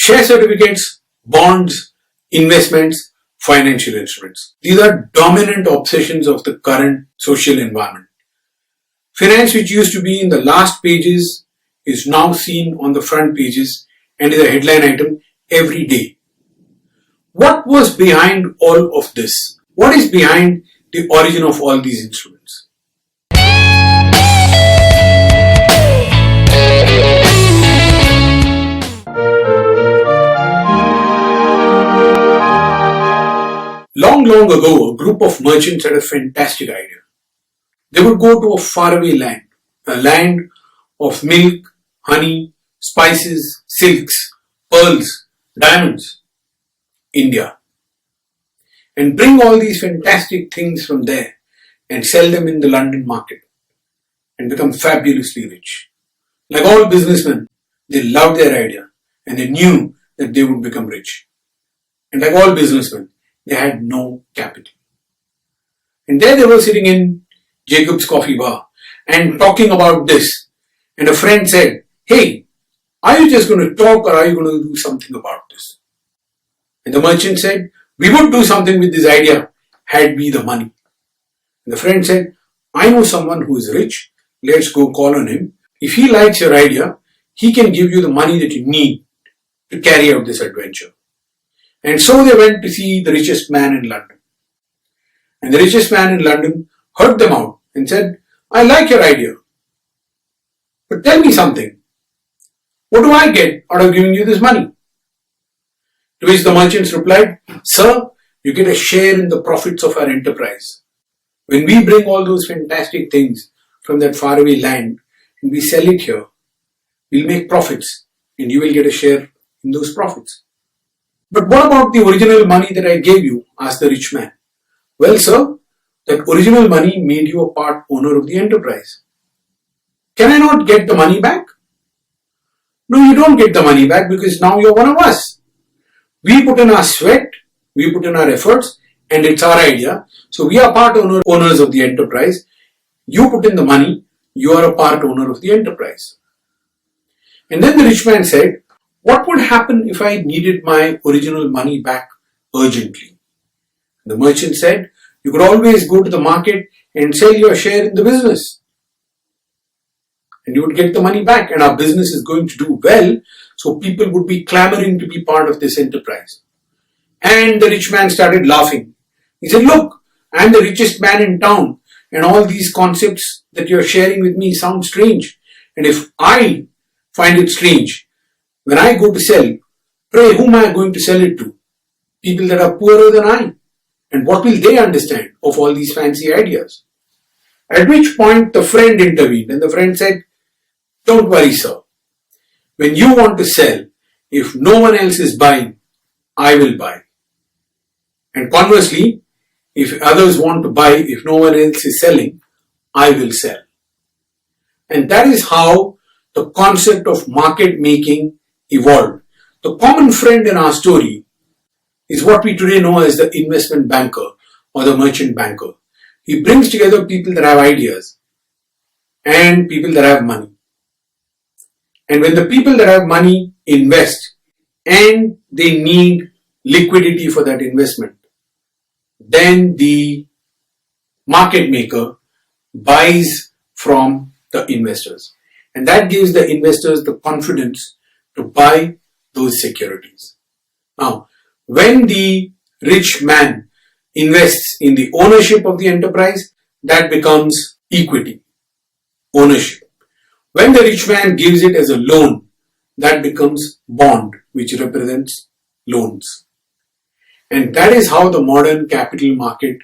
Share certificates, bonds, investments, financial instruments. These are dominant obsessions of the current social environment. Finance, which used to be in the last pages, is now seen on the front pages and is a headline item every day. What was behind all of this? What is behind the origin of all these instruments? Long ago, a group of merchants had a fantastic idea. They would go to a faraway land, a land of milk, honey, spices, silks, pearls, diamonds, India, and bring all these fantastic things from there and sell them in the London market and become fabulously rich. Like all businessmen, they loved their idea and they knew that they would become rich. And like all businessmen, they had no capital. And there they were sitting in Jacob's coffee bar and talking about this. And a friend said, "Hey, are you just going to talk or are you going to do something about this?" And the merchant said, "We would do something with this idea had we the money." And the friend said, "I know someone who is rich. Let's go call on him. If he likes your idea, he can give you the money that you need to carry out this adventure." And so they went to see the richest man in London. And the richest man in London heard them out and said, "I like your idea. But tell me something. What do I get out of giving you this money?" To which the merchants replied, "Sir, you get a share in the profits of our enterprise. When we bring all those fantastic things from that faraway land and we sell it here, we'll make profits and you will get a share in those profits." "But what about the original money that I gave you?" asked the rich man. "Well, sir, that original money made you a part owner of the enterprise. Can I not get the money back?" "No, you don't get the money back because now you're one of us. We put in our sweat, we put in our efforts, and it's our idea. So we are part owners of the enterprise. You put in the money, you are a part owner of the enterprise." And then the rich man said, "What would happen if I needed my original money back urgently?" The merchant said, "You could always go to the market and sell your share in the business. And you would get the money back, and our business is going to do well, so people would be clamoring to be part of this enterprise." And the rich man started laughing. He said, "Look, I'm the richest man in town, and all these concepts that you're sharing with me sound strange. And if I find it strange, when I go to sell, pray, whom am I going to sell it to? People that are poorer than I. And what will they understand of all these fancy ideas?" At which point the friend intervened, and the friend said, "Don't worry, sir. When you want to sell, if no one else is buying, I will buy. And conversely, if others want to buy, if no one else is selling, I will sell." And that is how the concept of market making evolved. The common friend in our story is what we today know as the investment banker or the merchant banker. He brings together people that have ideas and people that have money. And when the people that have money invest and they need liquidity for that investment, then the market maker buys from the investors. And that gives the investors the confidence to buy those securities. Now, when the rich man invests in the ownership of the enterprise, that becomes equity, ownership. When the rich man gives it as a loan, that becomes bond, which represents loans. And that is how the modern capital market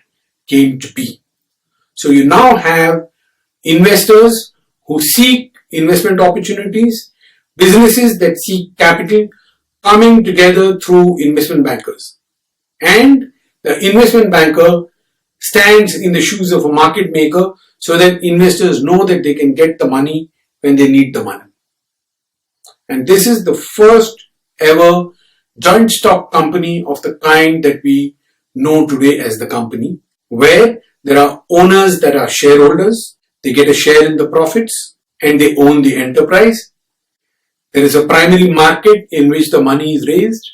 came to be. So you now have investors who seek investment opportunities, businesses that seek capital coming together through investment bankers. And the investment banker stands in the shoes of a market maker so that investors know that they can get the money when they need the money. And this is the first ever joint stock company of the kind that we know today as the company, where there are owners that are shareholders, they get a share in the profits and they own the enterprise. There is a primary market in which the money is raised.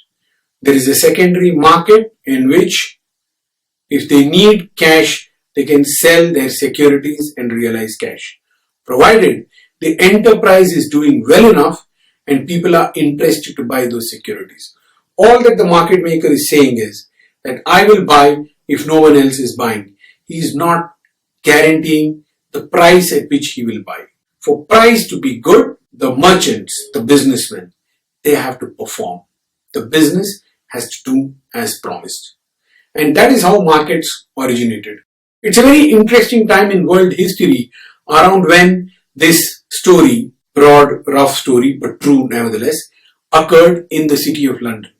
There is a secondary market in which, if they need cash, they can sell their securities and realize cash, provided the enterprise is doing well enough and people are interested to buy those securities. All that the market maker is saying is that I will buy if no one else is buying. He is not guaranteeing the price at which he will buy. For price to be good, the merchants, the businessmen, they have to perform. The business has to do as promised. And that is how markets originated. It's a very interesting time in world history around when this story, broad, rough story, but true nevertheless, occurred in the city of London.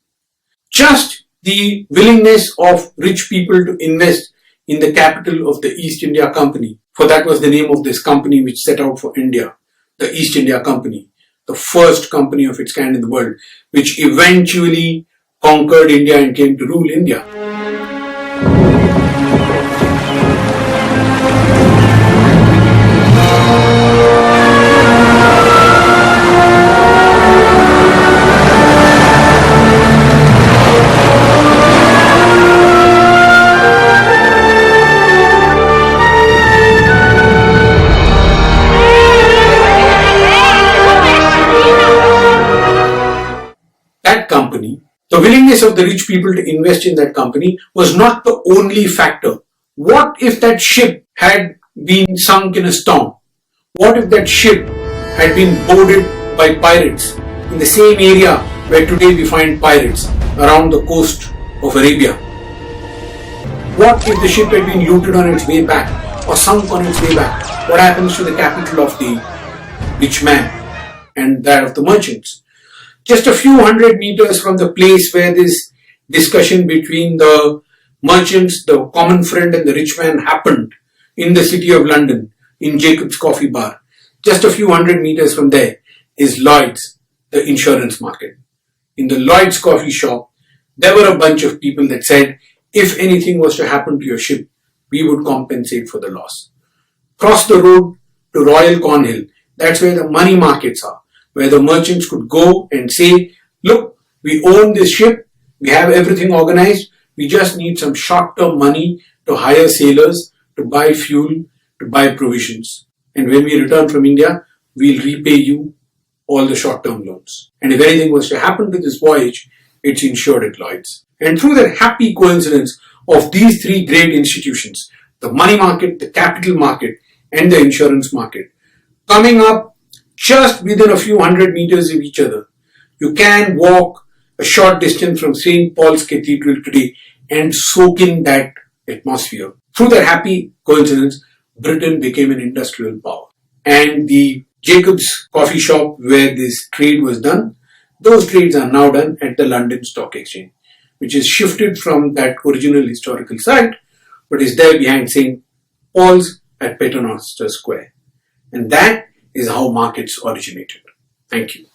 Just the willingness of rich people to invest in the capital of the East India Company, for that was the name of this company which set out for India, the East India Company, the first company of its kind in the world, which eventually conquered India and came to rule India. That company, the willingness of the rich people to invest in that company was not the only factor. What if that ship had been sunk in a storm? What if that ship had been boarded by pirates in the same area where today we find pirates around the coast of Arabia? What if the ship had been looted on its way back or sunk on its way back? What happens to the capital of the rich man and that of the merchants? Just a few hundred meters from the place where this discussion between the merchants, the common friend and the rich man happened in the city of London, in Jacob's Coffee Bar, just a few hundred meters from there is Lloyd's, the insurance market. In the Lloyd's coffee shop, there were a bunch of people that said, if anything was to happen to your ship, we would compensate for the loss. Cross the road to Royal Cornhill, that's where the money markets are, where the merchants could go and say, look, we own this ship, we have everything organized, we just need some short-term money to hire sailors, to buy fuel, to buy provisions. And when we return from India, we'll repay you all the short-term loans. And if anything was to happen to this voyage, it's insured at Lloyd's. And through the happy coincidence of these three great institutions, the money market, the capital market, and the insurance market, coming up just within a few hundred meters of each other, you can walk a short distance from St. Paul's Cathedral today and soak in that atmosphere. Through that happy coincidence, Britain became an industrial power. And the Jacob's coffee shop where this trade was done, those trades are now done at the London Stock Exchange, which is shifted from that original historical site, but is there behind St. Paul's at Paternoster Square. And that is how markets originated. Thank you.